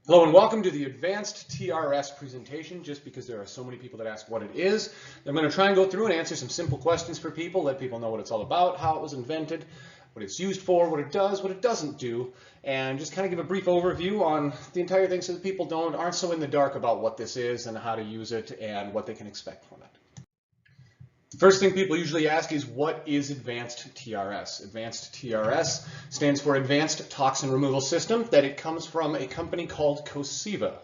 Hello and welcome to the Advanced TRS presentation. Just because there are so many people that ask what it is, I'm going to try and go through and answer some simple questions for people, let people know what it's all about, how it was invented, what it's used for, what it does, what it doesn't do, and just kind of give a brief overview on the entire thing so that people aren't so in the dark about what this is and how to use it and what they can expect from it. The first thing people usually ask is, what is Advanced TRS? Advanced TRS stands for Advanced Toxin Removal System, that it comes from a company called Coseva.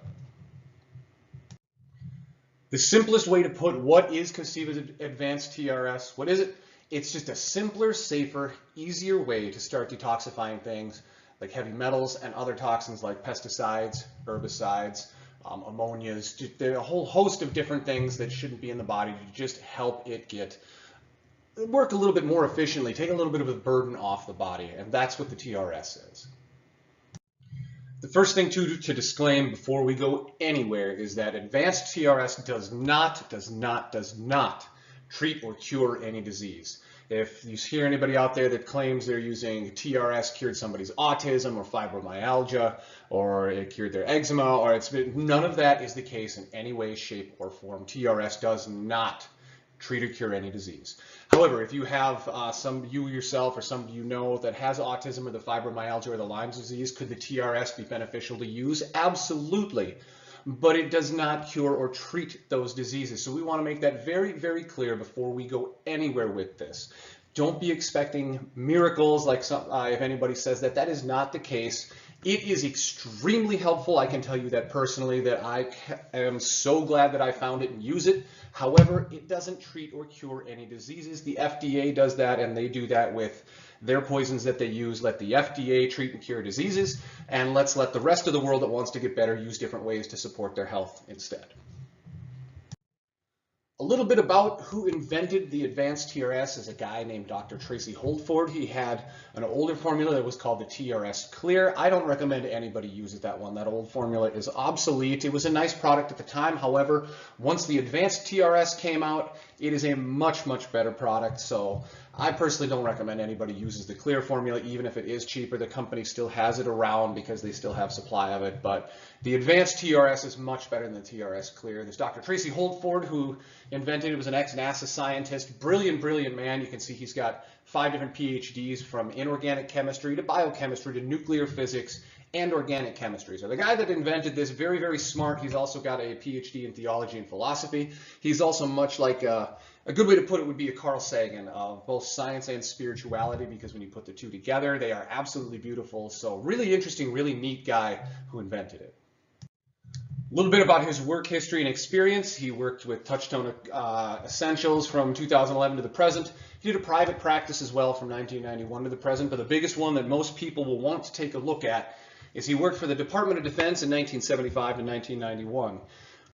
The simplest way to put what is Coseva's Advanced TRS, what is it? It's just a simpler, safer, easier way to start detoxifying things like heavy metals and other toxins like pesticides, herbicides, ammonias, there are a whole host of different things that shouldn't be in the body to just help it work a little bit more efficiently, take a little bit of a burden off the body, and that's what the TRS is. The first thing to disclaim before we go anywhere is that Advanced TRS does not treat or cure any disease. If you hear anybody out there that claims they're using TRS cured somebody's autism or fibromyalgia, or it cured their eczema, or none of that is the case in any way, shape, or form. TRS does not treat or cure any disease. However, if you have you yourself or somebody you know that has autism or the fibromyalgia or the Lyme disease, could the TRS be beneficial to use? Absolutely. But it does not cure or treat those diseases. So we want to make that very, very clear before we go anywhere with this. Don't be expecting miracles like if anybody says that. That is not the case. It is extremely helpful. I can tell you that personally, that I am so glad that I found it and use it. However, it doesn't treat or cure any diseases. The FDA does that, and they do that with their poisons that they use. Let the FDA treat and cure diseases, and let's let the rest of the world that wants to get better use different ways to support their health instead. A little bit about who invented the Advanced TRS is a guy named Dr. Tracy Holdford. He had an older formula that was called the TRS Clear. I don't recommend anybody uses that one. That old formula is obsolete. It was a nice product at the time. However, once the Advanced TRS came out, it is a much, much better product. So I personally don't recommend anybody uses the Clear formula, even if it is cheaper. The company still has it around because they still have supply of it. But the Advanced TRS is much better than the TRS Clear. There's Dr. Tracy Holdford, who invented it, was an ex-NASA scientist, brilliant man. You can see he's got 5 different PhDs, from inorganic chemistry to biochemistry to nuclear physics and organic chemistry. So the guy that invented this, very, very smart. He's also got a PhD in theology and philosophy. He's also much like a good way to put it would be a Carl Sagan of both science and spirituality, because when you put the two together, they are absolutely beautiful. So really interesting, really neat guy who invented it. A little bit about his work history and experience. He worked with Touchstone Essentials from 2011 to the present. He did a private practice as well from 1991 to the present, but the biggest one that most people will want to take a look at is he worked for the Department of Defense in 1975 to 1991.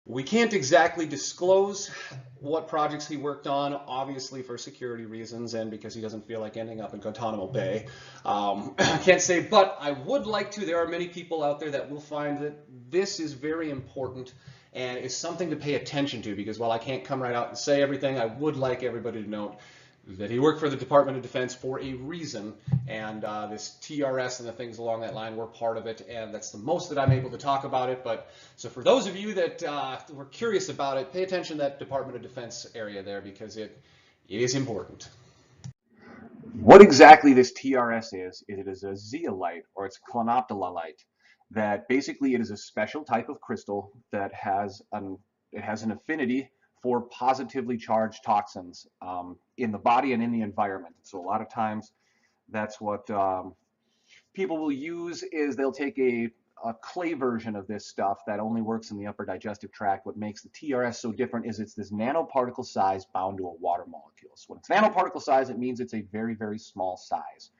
We can't exactly disclose what projects he worked on, obviously for security reasons and because he doesn't feel like ending up in Guantanamo Bay. I can't say, but I would like to. There are many people out there that will find that this is very important and is something to pay attention to, because while I can't come right out and say everything, I would like everybody to note that he worked for the Department of Defense for a reason, and this TRS and the things along that line were part of it, and that's the most that I'm able to talk about it. But so for those of you that were curious about it, pay attention to that Department of Defense area there, because it is important. What exactly this TRS is it is a zeolite, or it's clinoptilolite, that basically it is a special type of crystal that has an affinity for positively charged toxins in the body and in the environment. So a lot of times that's what people will use, is they'll take a clay version of this stuff that only works in the upper digestive tract. What makes the TRS so different is it's this nanoparticle size bound to a water molecule. So when it's nanoparticle size, it means it's a very, very small size.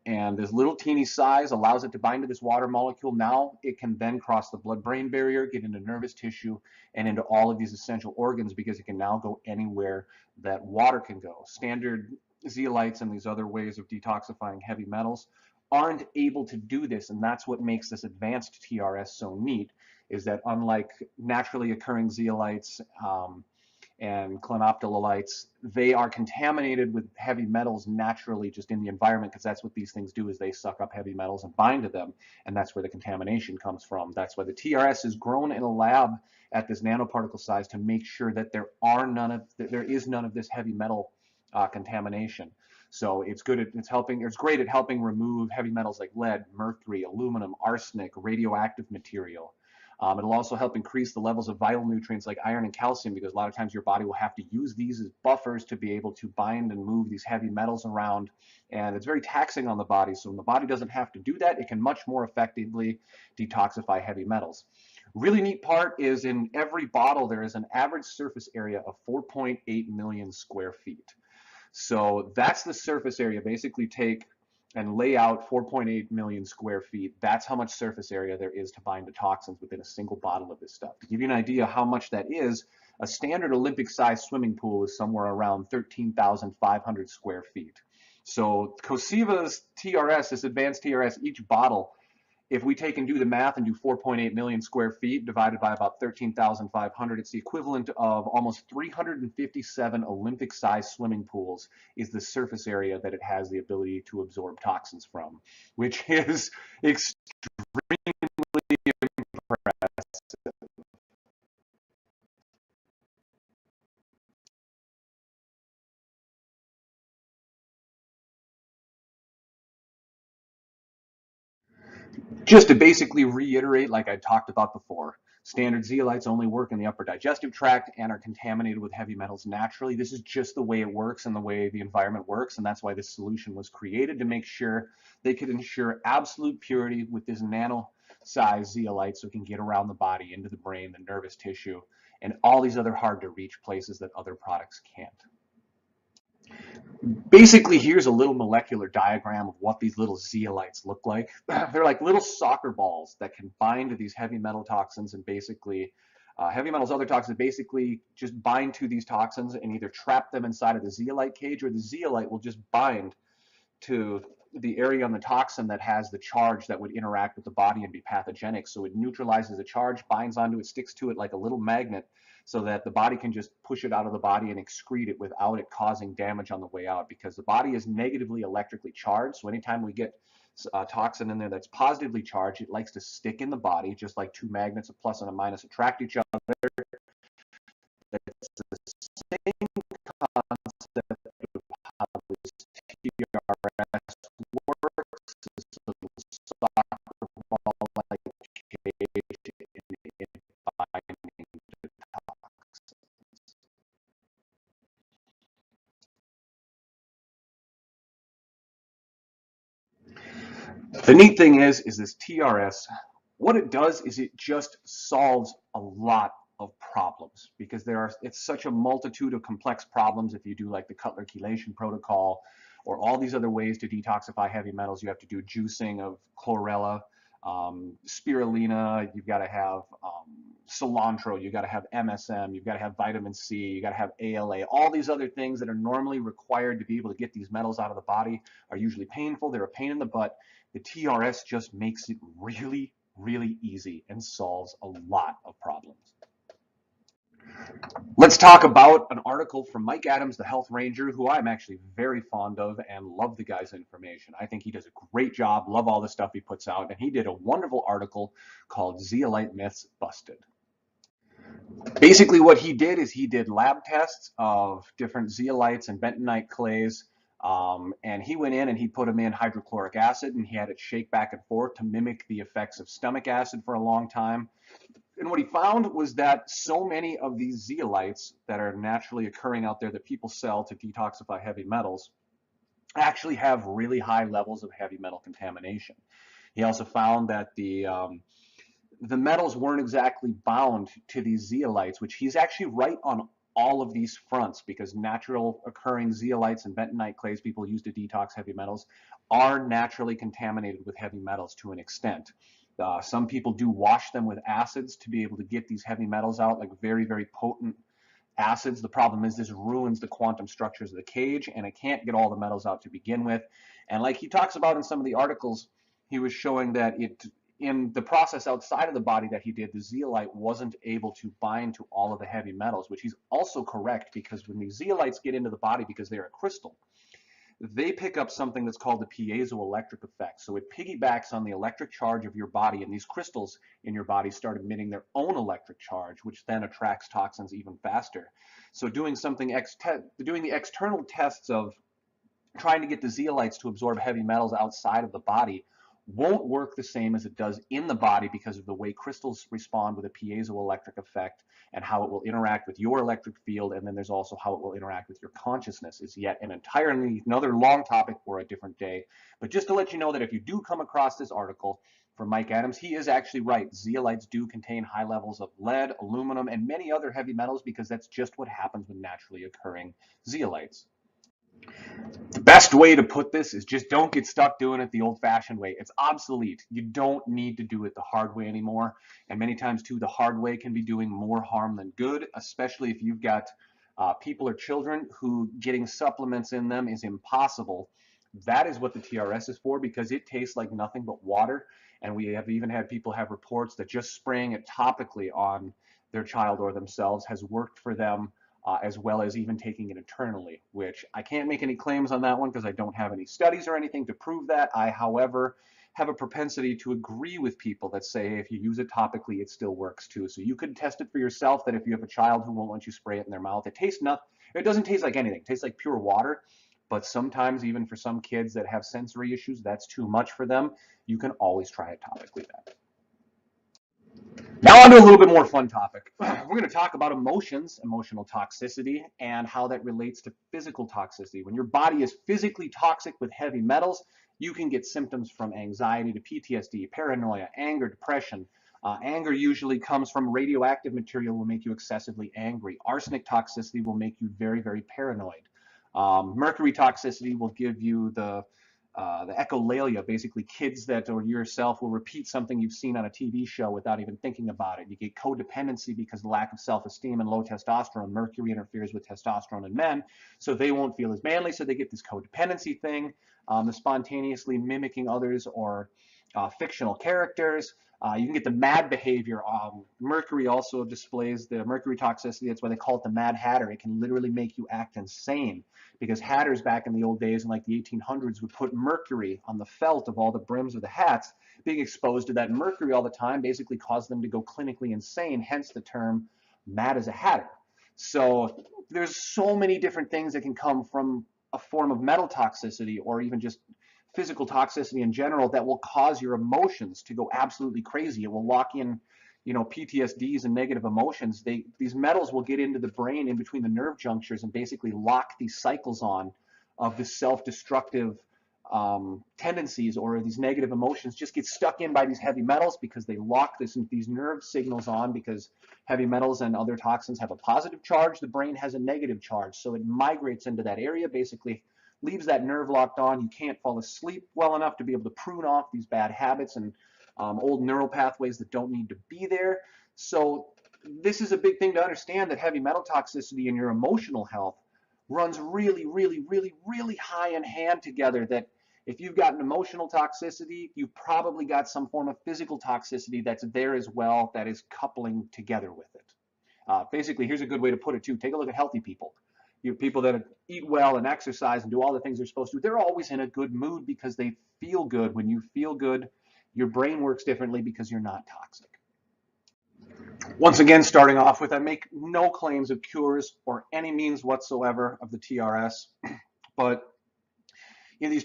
And this little teeny size allows it to bind to this water molecule. Now it can then cross the blood-brain barrier, get into nervous tissue, and into all of these essential organs, because it can now go anywhere that water can go. Standard zeolites and these other ways of detoxifying heavy metals aren't able to do this, and that's what makes this Advanced TRS so neat, is that unlike naturally occurring zeolites and clinoptilolites, they are contaminated with heavy metals naturally just in the environment, because that's what these things do, is they suck up heavy metals and bind to them, and that's where the contamination comes from. That's why the TRS is grown in a lab at this nanoparticle size, to make sure that there is none of this heavy metal contamination. So it's good at, it's great at helping remove heavy metals like lead, mercury, aluminum, arsenic, radioactive material. It'll also help increase the levels of vital nutrients like iron and calcium, because a lot of times your body will have to use these as buffers to be able to bind and move these heavy metals around. And it's very taxing on the body. So when the body doesn't have to do that, it can much more effectively detoxify heavy metals. Really neat part is, in every bottle there is an average surface area of 4.8 million square feet. So that's the surface area. Basically take and lay out 4.8 million square feet. That's how much surface area there is to bind to toxins within a single bottle of this stuff. To give you an idea how much that is, a standard Olympic-sized swimming pool is somewhere around 13,500 square feet. So Coseva's TRS, this advanced TRS, each bottle, if we take and do the math and do 4.8 million square feet divided by about 13,500, it's the equivalent of almost 357 Olympic-sized swimming pools is the surface area that it has the ability to absorb toxins from, which is extremely impressive. Just to basically reiterate, like I talked about before, standard zeolites only work in the upper digestive tract and are contaminated with heavy metals naturally. This is just the way it works and the way the environment works, and that's why this solution was created, to make sure they could ensure absolute purity with this nano-sized zeolite, so it can get around the body, into the brain, the nervous tissue, and all these other hard-to-reach places that other products can't. Basically, here's a little molecular diagram of what these little zeolites look like. They're like little soccer balls that can bind to these heavy metal toxins, and basically heavy metals, other toxins, basically just bind to these toxins and either trap them inside of the zeolite cage, or the zeolite will just bind to the area on the toxin that has the charge that would interact with the body and be pathogenic. So it neutralizes the charge, binds onto it, sticks to it like a little magnet, so that the body can just push it out of the body and excrete it without it causing damage on the way out, because the body is negatively electrically charged. So anytime we get toxin in there that's positively charged, it likes to stick in the body, just like two magnets, a plus and a minus, attract each other. It's the same concept of how this TRS works. This little soccer ball like cage in binding to toxins. The neat thing is this TRS, what it does is it just solves a lot of problems, because it's such a multitude of complex problems. If you do like the Cutler chelation protocol, or all these other ways to detoxify heavy metals, you have to do juicing of chlorella, spirulina, you've got to have cilantro, you've got to have MSM, you've got to have vitamin C, you've got to have ALA. All these other things that are normally required to be able to get these metals out of the body are usually painful. They're a pain in the butt. The TRS just makes it really, really easy and solves a lot of problems. Let's talk about an article from Mike Adams, the Health Ranger, who I'm actually very fond of and love the guy's information. I think he does a great job, love all the stuff he puts out, and he did a wonderful article called Zeolite Myths Busted. Basically what he did is he did lab tests of different zeolites and bentonite clays, and he went in and he put them in hydrochloric acid, and he had it shake back and forth to mimic the effects of stomach acid for a long time. And what he found was that so many of these zeolites that are naturally occurring out there that people sell to detoxify heavy metals actually have really high levels of heavy metal contamination. He also found that the metals weren't exactly bound to these zeolites, which he's actually right on all of these fronts, because natural occurring zeolites and bentonite clays people use to detox heavy metals are naturally contaminated with heavy metals to an extent. Some people do wash them with acids to be able to get these heavy metals out, like very, very potent acids. The problem is this ruins the quantum structures of the cage, and it can't get all the metals out to begin with. And like he talks about in some of the articles, he was showing that in the process outside of the body that he did, the zeolite wasn't able to bind to all of the heavy metals, which he's also correct, because when these zeolites get into the body, because they're a crystal, they pick up something that's called the piezoelectric effect. So it piggybacks on the electric charge of your body, and these crystals in your body start emitting their own electric charge, which then attracts toxins even faster. So doing the external tests of trying to get the zeolites to absorb heavy metals outside of the body won't work the same as it does in the body, because of the way crystals respond with a piezoelectric effect and how it will interact with your electric field. And then there's also how it will interact with your consciousness. Is yet an entirely another long topic for a different day. But just to let you know that if you do come across this article from Mike Adams, he is actually right. Zeolites do contain high levels of lead, aluminum, and many other heavy metals, because that's just what happens with naturally occurring zeolites. The best way to put this is just don't get stuck doing it the old-fashioned way. It's obsolete. You don't need to do it the hard way anymore. And many times, too, the hard way can be doing more harm than good, especially if you've got people or children who getting supplements in them is impossible. That is what the TRS is for, because it tastes like nothing but water. And we have even had people have reports that just spraying it topically on their child or themselves has worked for them. As well as even taking it internally, which I can't make any claims on that one because I don't have any studies or anything to prove that. I, however, have a propensity to agree with people that say if you use it topically, it still works too. So you could test it for yourself, that if you have a child who won't let you spray it in their mouth, it doesn't taste like anything. It tastes like pure water. But sometimes, even for some kids that have sensory issues, that's too much for them. You can always try it topically then. Now on to a little bit more fun topic. We're going to talk about emotions, emotional toxicity, and how that relates to physical toxicity. When your body is physically toxic with heavy metals, you can get symptoms from anxiety to PTSD, paranoia, anger, depression. Anger usually comes from radioactive material, will make you excessively angry. Arsenic toxicity will make you very, very paranoid. Mercury toxicity will give you the echolalia, basically kids that, or yourself, will repeat something you've seen on a TV show without even thinking about it. You get codependency because of lack of self-esteem and low testosterone. Mercury interferes with testosterone in men, so they won't feel as manly, so they get this codependency thing, the spontaneously mimicking others or fictional characters. You can get the mad behavior. Mercury also displays the mercury toxicity. That's why they call it the Mad Hatter. It can literally make you act insane, because hatters back in the old days in like the 1800s would put mercury on the felt of all the brims of the hats. Being exposed to that mercury all the time basically caused them to go clinically insane, hence the term mad as a hatter. So there's so many different things that can come from a form of metal toxicity, or even just physical toxicity in general, that will cause your emotions to go absolutely crazy. It will lock in, PTSDs and negative emotions. These metals will get into the brain in between the nerve junctures and basically lock these cycles on of the self-destructive tendencies, or these negative emotions just get stuck in by these heavy metals, because they lock these nerve signals on, because heavy metals and other toxins have a positive charge. The brain has a negative charge, so it migrates into that area, basically leaves that nerve locked on. You can't fall asleep well enough to be able to prune off these bad habits and old neural pathways that don't need to be there. So this is a big thing to understand, that heavy metal toxicity and your emotional health runs really, really, really, really high in hand together. That if you've got an emotional toxicity, you've probably got some form of physical toxicity that's there as well, that is coupling together with it. Basically, here's a good way to put it too. Take a look at healthy people. You have people that eat well and exercise and do all the things they're supposed to. They're always in a good mood because they feel good. When you feel good, your brain works differently because you're not toxic. Once again, starting off with, I make no claims of cures or any means whatsoever of the TRS, but these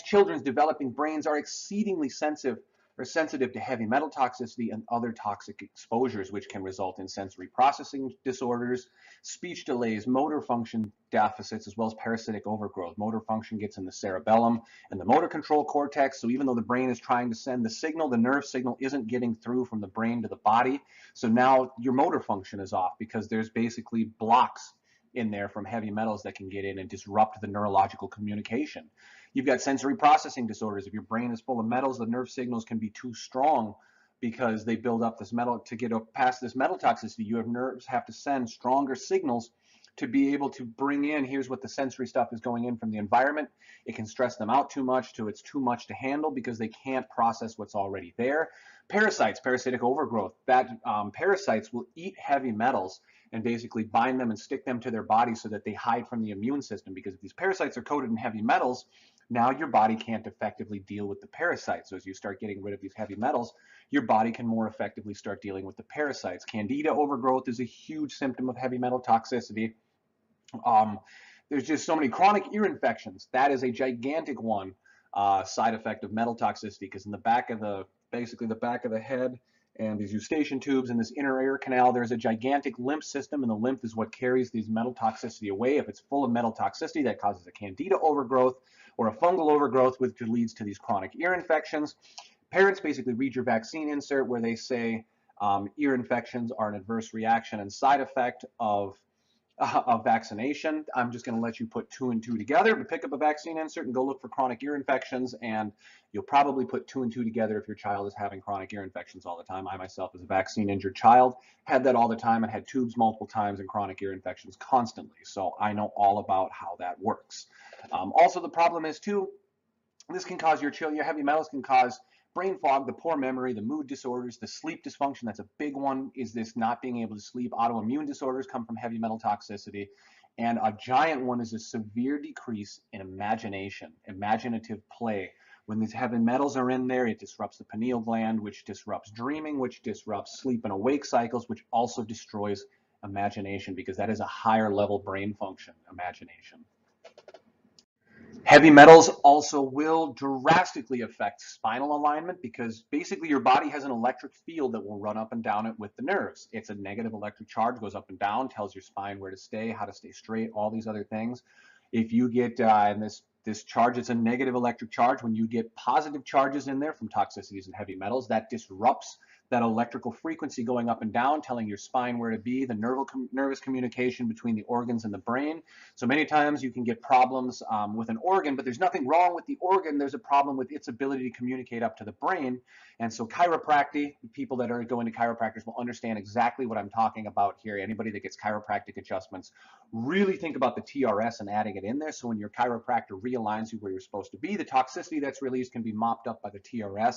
children's developing brains are exceedingly sensitive to heavy metal toxicity and other toxic exposures, which can result in sensory processing disorders, speech delays, motor function deficits, as well as parasitic overgrowth. Motor function gets in the cerebellum and the motor control cortex, so even though the brain is trying to send the signal, the nerve signal isn't getting through from the brain to the body. So now your motor function is off, because there's basically blocks in there from heavy metals that can get in and disrupt the neurological communication. You've got sensory processing disorders. If your brain is full of metals, the nerve signals can be too strong because they build up this metal. To get past this metal toxicity, you have nerves have to send stronger signals to be able to bring in, here's what the sensory stuff is going in from the environment. It can stress them out too much till it's too much to handle because they can't process what's already there. Parasites, parasitic overgrowth, that parasites will eat heavy metals and basically bind them and stick them to their body so that they hide from the immune system, because if these parasites are coated in heavy metals, now your body can't effectively deal with the parasites. So as you start getting rid of these heavy metals, your body can more effectively start dealing with the parasites. Candida overgrowth is a huge symptom of heavy metal toxicity. There's just so many chronic ear infections. That is a gigantic one, side effect of metal toxicity, because in the back of the, basically the back of the head and these eustachian tubes and this inner ear canal, there's a gigantic lymph system, and the lymph is what carries these metal toxicity away. If it's full of metal toxicity, that causes a candida overgrowth or a fungal overgrowth, which leads to these chronic ear infections. Parents basically read your vaccine insert where they say ear infections are an adverse reaction and side effect of vaccination. I'm just going to let you put 2 and 2 together, but pick up a vaccine insert and go look for chronic ear infections, and you'll probably put 2 and 2 together if your child is having chronic ear infections all the time. I myself, as a vaccine injured child, had that all the time and had tubes multiple times and chronic ear infections constantly. So I know all about how that works. Also, the problem is too, this can cause your heavy metals can cause brain fog, the poor memory, the mood disorders, the sleep dysfunction. That's a big one, is this not being able to sleep. Autoimmune disorders come from heavy metal toxicity. And a giant one is a severe decrease in imagination, imaginative play. When these heavy metals are in there, it disrupts the pineal gland, which disrupts dreaming, which disrupts sleep and awake cycles, which also destroys imagination, because that is a higher level brain function, imagination. Heavy metals also will drastically affect spinal alignment, because basically your body has an electric field that will run up and down it with the nerves. It's a negative electric charge, goes up and down, tells your spine where to stay, how to stay straight, all these other things. If you get in this charge, it's a negative electric charge. When you get positive charges in there from toxicities and heavy metals, that disrupts that electrical frequency going up and down, telling your spine where to be, the nervous communication between the organs and the brain. So many times you can get problems with an organ, but there's nothing wrong with the organ. There's a problem with its ability to communicate up to the brain. And so chiropractic, people that are going to chiropractors will understand exactly what I'm talking about here. Anybody that gets chiropractic adjustments, really think about the TRS and adding it in there. So when your chiropractor realigns you where you're supposed to be, the toxicity that's released can be mopped up by the TRS.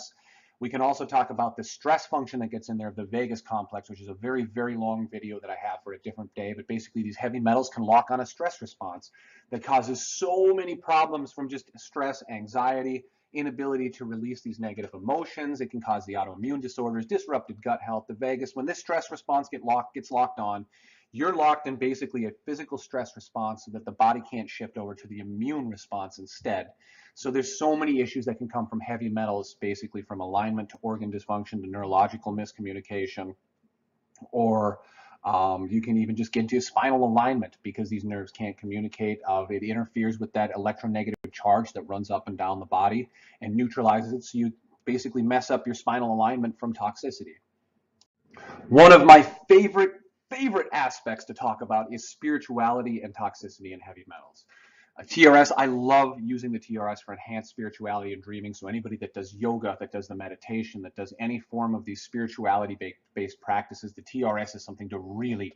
We can also talk about the stress function that gets in there of the vagus complex, which is a very, very long video that I have for a different day. But basically, these heavy metals can lock on a stress response that causes so many problems, from just stress, anxiety, inability to release these negative emotions. It can cause the autoimmune disorders, disrupted gut health, the vagus. When this stress response gets locked on, you're locked in basically a physical stress response so that the body can't shift over to the immune response instead. So there's so many issues that can come from heavy metals, basically from alignment to organ dysfunction to neurological miscommunication, or you can even just get into spinal alignment because these nerves can't communicate. It interferes with that electronegative charge that runs up and down the body and neutralizes it, so you basically mess up your spinal alignment from toxicity. One of my favorite aspects to talk about is spirituality and toxicity in heavy metals. TRS, I love using the TRS for enhanced spirituality and dreaming. So anybody that does yoga, that does the meditation, that does any form of these spirituality-based practices, the TRS is something to really,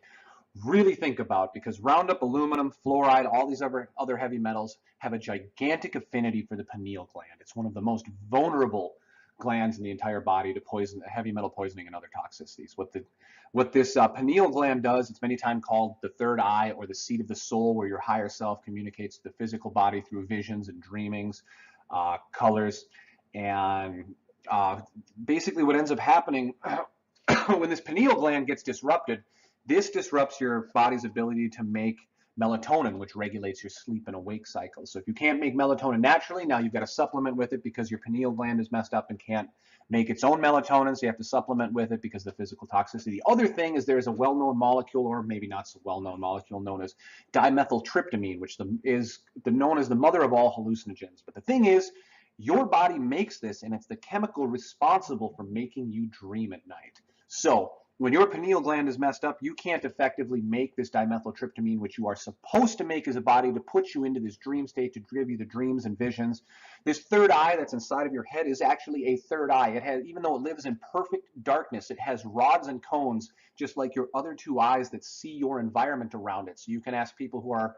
really think about, because Roundup, aluminum, fluoride, all these other heavy metals have a gigantic affinity for the pineal gland. It's one of the most vulnerable glands in the entire body to heavy metal poisoning and other toxicities. What this pineal gland does, it's many times called the third eye, or the seat of the soul, where your higher self communicates to the physical body through visions and dreamings, colors. And basically what ends up happening when this pineal gland gets disrupted, this disrupts your body's ability to make melatonin, which regulates your sleep and awake cycles. So if you can't make melatonin naturally, now you've got to supplement with it because your pineal gland is messed up and can't make its own melatonin, so you have to supplement with it because of the physical toxicity. The other thing is there's a well-known molecule, or maybe not so well-known molecule, known as dimethyltryptamine, which is known as the mother of all hallucinogens. But the thing is, your body makes this, and it's the chemical responsible for making you dream at night. So when your pineal gland is messed up, you can't effectively make this dimethyltryptamine, which you are supposed to make as a body to put you into this dream state, to give you the dreams and visions. This third eye that's inside of your head is actually a third eye. It has, even though it lives in perfect darkness, it has rods and cones, just like your other two eyes that see your environment around it. So you can ask people who are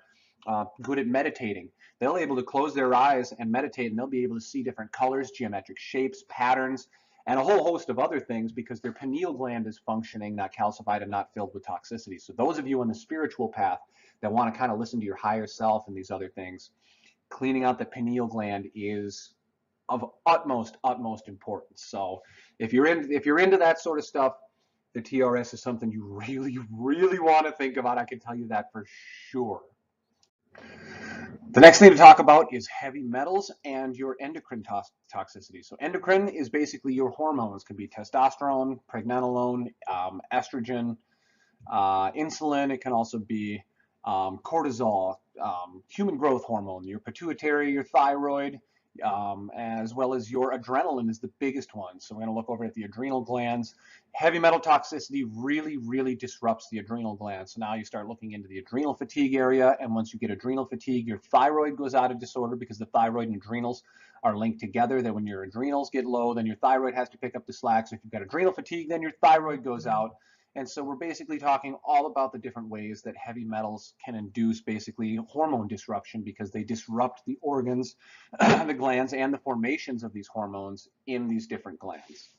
good at meditating. They'll be able to close their eyes and meditate, and they'll be able to see different colors, geometric shapes, patterns, and a whole host of other things because their pineal gland is functioning, not calcified and not filled with toxicity. So those of you on the spiritual path that want to kind of listen to your higher self and these other things, cleaning out the pineal gland is of utmost importance. So if you're into that sort of stuff, the TRS is something you really want to think about. I can tell you that for sure. The next thing to talk about is heavy metals and your endocrine toxicity. So endocrine is basically your hormones. It can be testosterone, pregnenolone, estrogen, insulin. It can also be cortisol, human growth hormone, your pituitary, your thyroid, as well as your adrenaline is the biggest one. So we're going to look over at the adrenal glands. Heavy metal toxicity really disrupts the adrenal glands. So now you start looking into the adrenal fatigue area, and once you get adrenal fatigue, your thyroid goes out of disorder because the thyroid and adrenals are linked together. That when your adrenals get low, then your thyroid has to pick up the slack. So if you've got adrenal fatigue, then your thyroid goes out. And so we're basically talking all about the different ways that heavy metals can induce basically hormone disruption because they disrupt the organs, the glands, and the formations of these hormones in these different glands.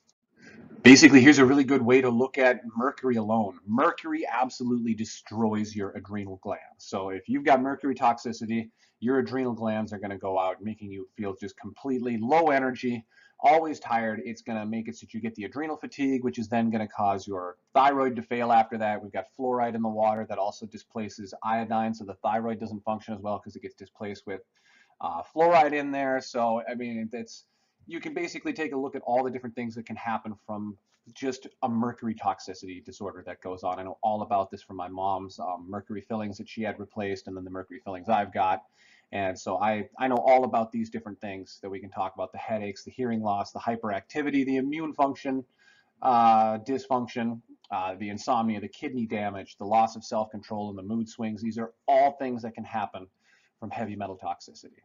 Basically, here's a really good way to look at mercury alone. Mercury absolutely destroys your adrenal glands. So if you've got mercury toxicity, your adrenal glands are going to go out, making you feel just completely low energy, always tired. It's going to make it so that you get the adrenal fatigue, which is then going to cause your thyroid to fail after that. We've got fluoride in the water that also displaces iodine, so the thyroid doesn't function as well because it gets displaced with fluoride in there. So, I mean, you can basically take a look at all the different things that can happen from just a mercury toxicity disorder that goes on. I know all about this from my mom's mercury fillings that she had replaced, and then the mercury fillings I've got. And so I know all about these different things that we can talk about: the headaches, the hearing loss, the hyperactivity, the immune function dysfunction, the insomnia, the kidney damage, the loss of self-control, and the mood swings. These are all things that can happen from heavy metal toxicity.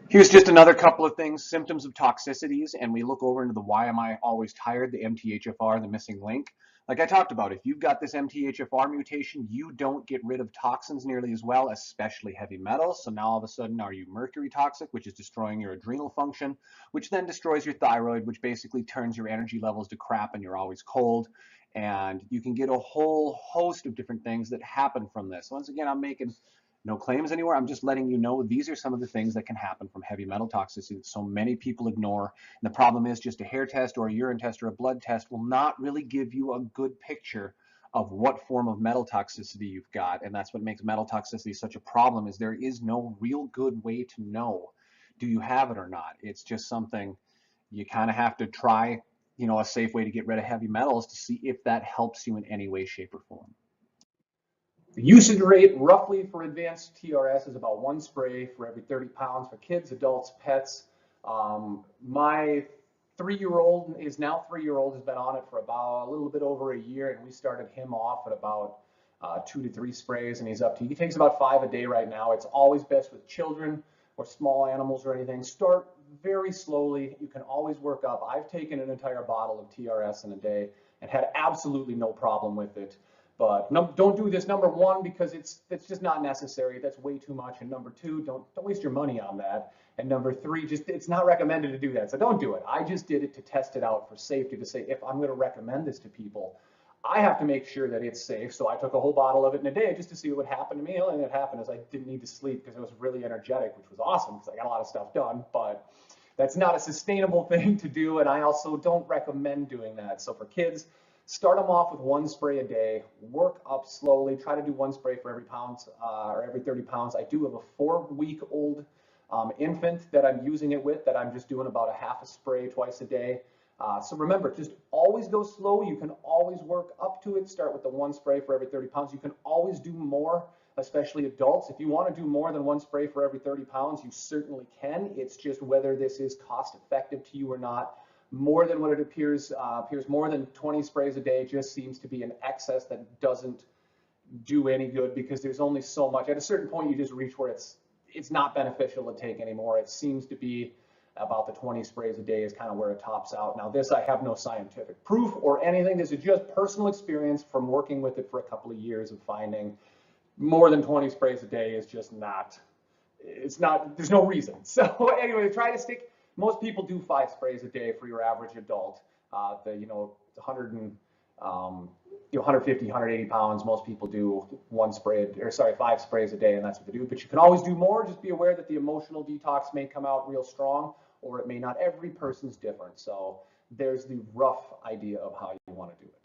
Here's just another couple of things, symptoms of toxicities, and we look over into the why am I always tired, the MTHFR, the missing link. Like I talked about, if you've got this MTHFR mutation, you don't get rid of toxins nearly as well, especially heavy metals. So now all of a sudden, are you mercury toxic, which is destroying your adrenal function, which then destroys your thyroid, which basically turns your energy levels to crap and you're always cold. And you can get a whole host of different things that happen from this. Once again, I'm making no claims anywhere. I'm just letting you know these are some of the things that can happen from heavy metal toxicity that so many people ignore. And the problem is just a hair test or a urine test or a blood test will not really give you a good picture of what form of metal toxicity you've got. And that's what makes metal toxicity such a problem, is there is no real good way to know, do you have it or not? It's just something you kind of have to try, a safe way to get rid of heavy metals to see if that helps you in any way, shape, or form. The usage rate roughly for advanced TRS is about 1 spray for every 30 pounds for kids, adults, pets. My 3-year-old is now 3-year-old, has been on it for about a little bit over a year, and we started him off at about 2 to 3 sprays, and he takes about 5 a day right now. It's always best with children or small animals or anything. Start very slowly. You can always work up. I've taken an entire bottle of TRS in a day and had absolutely no problem with it. But don't do this, number one, because it's just not necessary. That's way too much. And number two, don't waste your money on that. And number three, it's not recommended to do that. So don't do it. I just did it to test it out for safety, to say if I'm going to recommend this to people, I have to make sure that it's safe. So I took a whole bottle of it in a day just to see what would happen to me. The only thing that happened is I didn't need to sleep because I was really energetic, which was awesome because I got a lot of stuff done. But that's not a sustainable thing to do, and I also don't recommend doing that. So for kids, start them off with 1 spray a day, work up slowly, try to do 1 spray for every pound or every 30 pounds. I do have a 4-week-old infant that I'm using it with, that I'm just doing about a half a spray twice a day. So remember, just always go slow. You can always work up to it. Start with the 1 spray for every 30 pounds. You can always do more, especially adults. If you want to do more than 1 spray for every 30 pounds, you certainly can. It's just whether this is cost effective to you or not. more than what it appears more than 20 sprays a day just seems to be an excess that doesn't do any good, because there's only so much. At a certain point, you just reach where it's not beneficial to take anymore. It seems to be about the 20 sprays a day is kind of where it tops out. Now, this I have no scientific proof or anything. This is just personal experience from working with it for a couple of years of finding more than 20 sprays a day is just not, there's no reason. So anyway, try to stick, most people do 5 sprays a day for your average adult. 150, 180 pounds, most people do 5 sprays a day, and that's what they do. But you can always do more. Just be aware that the emotional detox may come out real strong, or it may not. Every person's different. So there's the rough idea of how you want to do it.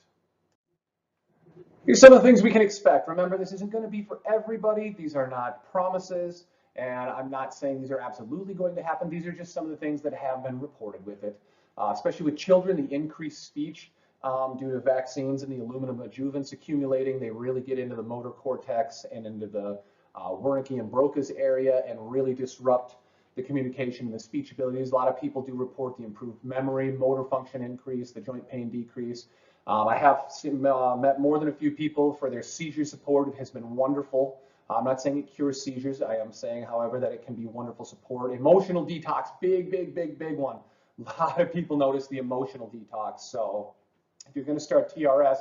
Here's some of the things we can expect. Remember, this isn't going to be for everybody. These are not promises, and I'm not saying these are absolutely going to happen. These are just some of the things that have been reported with it, especially with children. The increased speech due to vaccines and the aluminum adjuvants accumulating, they really get into the motor cortex and into the Wernicke and Broca's area and really disrupt the communication and the speech abilities. A lot of people do report the improved memory, motor function increase, the joint pain decrease. I have met more than a few people for their seizure support. It has been wonderful. I'm not saying it cures seizures. I am saying, however, that it can be wonderful support. Emotional detox, big one. A lot of people notice the emotional detox. So if you're going to start TRS,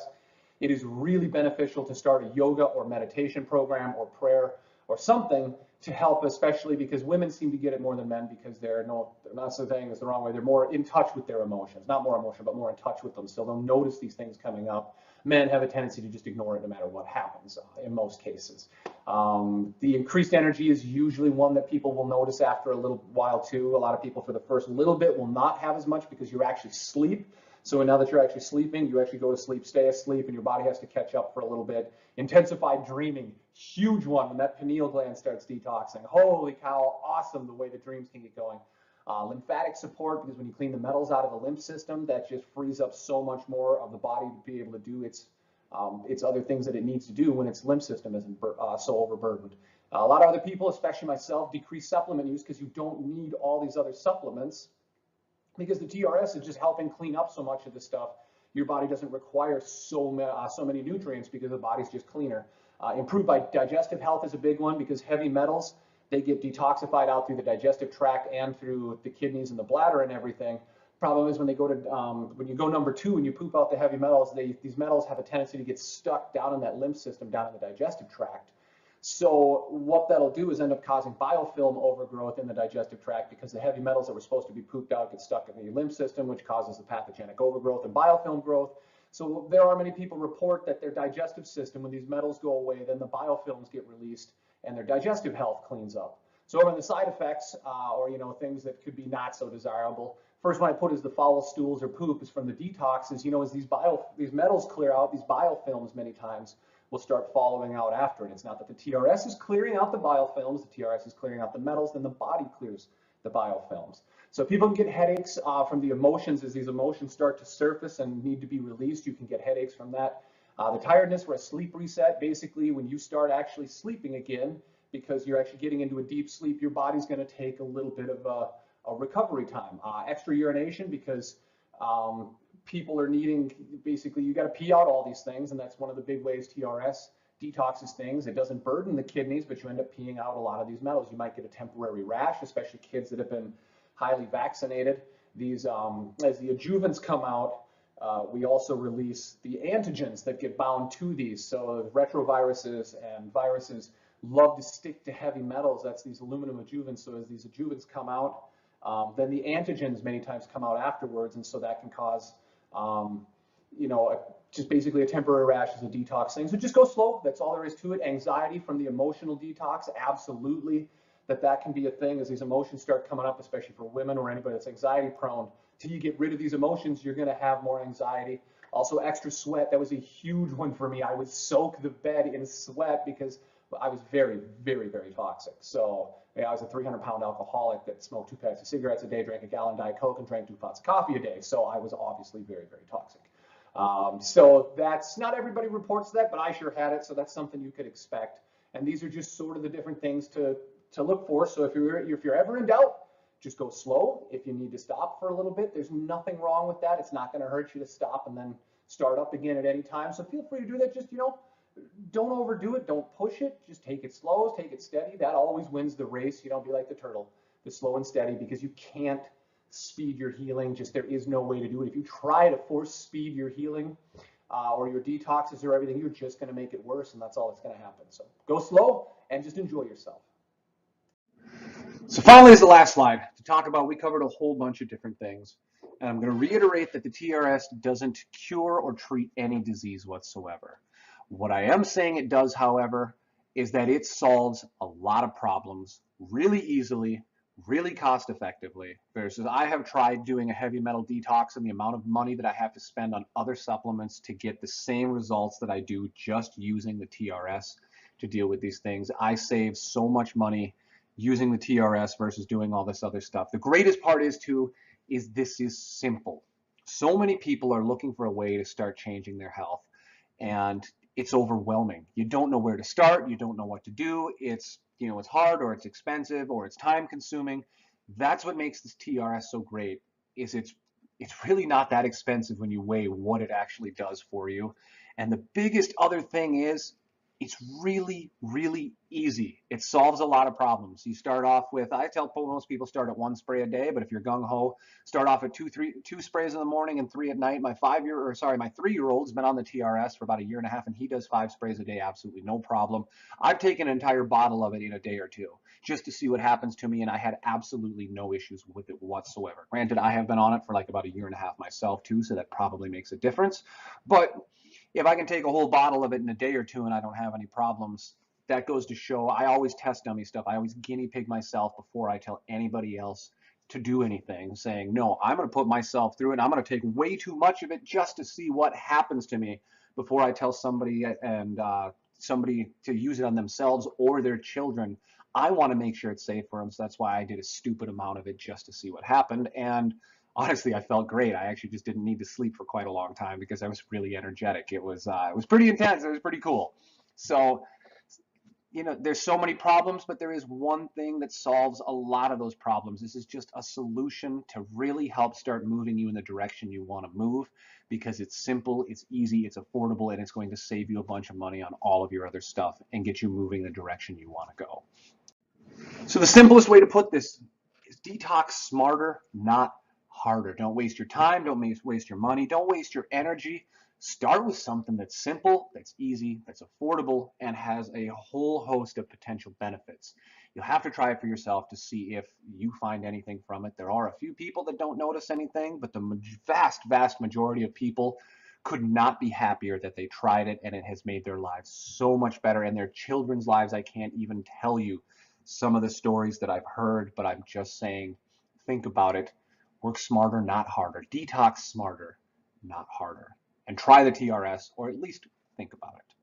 it is really beneficial to start a yoga or meditation program or prayer or something to help, especially because women seem to get it more than men, because they're not saying this the wrong way. They're more in touch with their emotions, not more emotion, but more in touch with them. So they'll notice these things coming up. Men have a tendency to just ignore it no matter what happens in most cases. The increased energy is usually one that people will notice after a little while too. A lot of people for the first little bit will not have as much because you're actually asleep. So now that you're actually sleeping, you actually go to sleep, stay asleep, and your body has to catch up for a little bit. Intensified dreaming, huge one when that pineal gland starts detoxing. Holy cow, awesome the way the dreams can get going. Lymphatic support, because when you clean the metals out of the lymph system, that just frees up so much more of the body to be able to do its other things that it needs to do when its lymph system isn't so overburdened. A lot of other people, especially myself, decrease supplement use because you don't need all these other supplements, because the TRS is just helping clean up so much of the stuff. Your body doesn't require so many nutrients because the body's just cleaner. Improved by digestive health is a big one, because heavy metals, they get detoxified out through the digestive tract and through the kidneys and the bladder and everything. Problem is when they go to when you go number 2 and you poop out the heavy metals, these metals have a tendency to get stuck down in that lymph system, down in the digestive tract. So what that'll do is end up causing biofilm overgrowth in the digestive tract, because the heavy metals that were supposed to be pooped out get stuck in the lymph system, which causes the pathogenic overgrowth and biofilm growth. So there are many people report that their digestive system, when these metals go away, then the biofilms get released and their digestive health cleans up. So over the side effects, or things that could be not so desirable. First one I put is the foul stools or poop is from the detoxes. As these metals clear out, these biofilms many times will start following out after it. It's not that the TRS is clearing out the biofilms, the TRS is clearing out the metals, then the body clears the biofilms. So people can get headaches from the emotions. As these emotions start to surface and need to be released, you can get headaches from that. The tiredness for a sleep reset, basically when you start actually sleeping again, because you're actually getting into a deep sleep, your body's going to take a little bit of a recovery time. Extra urination, because people are needing, basically you got to pee out all these things, and that's one of the big ways TRS detoxes things. It doesn't burden the kidneys, but you end up peeing out a lot of these metals. You might get a temporary rash, especially kids that have been highly vaccinated. These, as the adjuvants come out, we also release the antigens that get bound to these. So retroviruses and viruses love to stick to heavy metals. That's these aluminum adjuvants. So as these adjuvants come out, then the antigens many times come out afterwards, and so that can cause just basically a temporary rash as a detox thing. So just go slow. That's all there is to it. Anxiety from the emotional detox, absolutely, that can be a thing. As these emotions start coming up, especially for women or anybody that's anxiety prone, till you get rid of these emotions, you're going to have more anxiety. Also, extra sweat. That was a huge one for me. I would soak the bed in sweat because I was very, very, very toxic. So I was a 300-pound alcoholic that smoked 2 packs of cigarettes a day, drank a gallon Diet Coke, and drank 2 pots of coffee a day. So I was obviously very, very toxic. So that's, not everybody reports that, but I sure had it. So that's something you could expect. And these are just sort of the different things to look for. So if you're ever in doubt, just go slow. If you need to stop for a little bit, there's nothing wrong with that. It's not going to hurt you to stop and then start up again at any time. So feel free to do that. Just, don't overdo it. Don't push it. Just take it slow, take it steady. That always wins the race. Be like the turtle, the slow and steady, because you can't speed your healing. Just there is no way to do it. If you try to force speed your healing or your detoxes or everything, you're just going to make it worse, and that's all that's going to happen. So go slow and just enjoy yourself. So finally is the last slide to talk about. We covered a whole bunch of different things, and I'm going to reiterate that the TRS doesn't cure or treat any disease whatsoever. What I am saying it does, however, is that it solves a lot of problems really easily, really cost effectively, versus I have tried doing a heavy metal detox and the amount of money that I have to spend on other supplements to get the same results that I do just using the TRS to deal with these things. I save so much money using the TRS versus doing all this other stuff. The greatest part is this is simple. So many people are looking for a way to start changing their health, and it's overwhelming. You don't know where to start. You don't know what to do. It's hard, or it's expensive, or it's time consuming. That's what makes this TRS so great, is it's really not that expensive when you weigh what it actually does for you. And the biggest other thing is it's really, really easy. It solves a lot of problems. You start off with, I tell most people start at 1 spray a day, but if you're gung-ho, start off at two sprays in the morning and 3 at night. My 3-year-old's been on the TRS for about 1.5 years, and he does 5 sprays a day, absolutely no problem. I've taken an entire bottle of it in a day or two just to see what happens to me, and I had absolutely no issues with it whatsoever. Granted, I have been on it for like about 1.5 years myself too, so that probably makes a difference. But if I can take a whole bottle of it in a day or two and I don't have any problems, that goes to show I always test dummy stuff. I always guinea pig myself before I tell anybody else to do anything, saying, no, I'm going to put myself through it, and I'm going to take way too much of it just to see what happens to me before I tell somebody to use it on themselves or their children. I want to make sure it's safe for them, so that's why I did a stupid amount of it just to see what happened. And honestly, I felt great. I actually just didn't need to sleep for quite a long time because I was really energetic. It was pretty intense. It was pretty cool. So, there's so many problems, but there is one thing that solves a lot of those problems. This is just a solution to really help start moving you in the direction you want to move, because it's simple, it's easy, it's affordable, and it's going to save you a bunch of money on all of your other stuff and get you moving the direction you want to go. So the simplest way to put this is detox smarter, not harder. Don't waste your time, don't waste your money, don't waste your energy. Start with something that's simple, that's easy, that's affordable, and has a whole host of potential benefits. You'll have to try it for yourself to see if you find anything from it. There are a few people that don't notice anything, but the vast, vast majority of people could not be happier that they tried it, and it has made their lives so much better, and their children's lives. I can't even tell you some of the stories that I've heard, but I'm just saying, think about it. Work smarter, not harder. Detox smarter, not harder. And try the TRS, or at least think about it.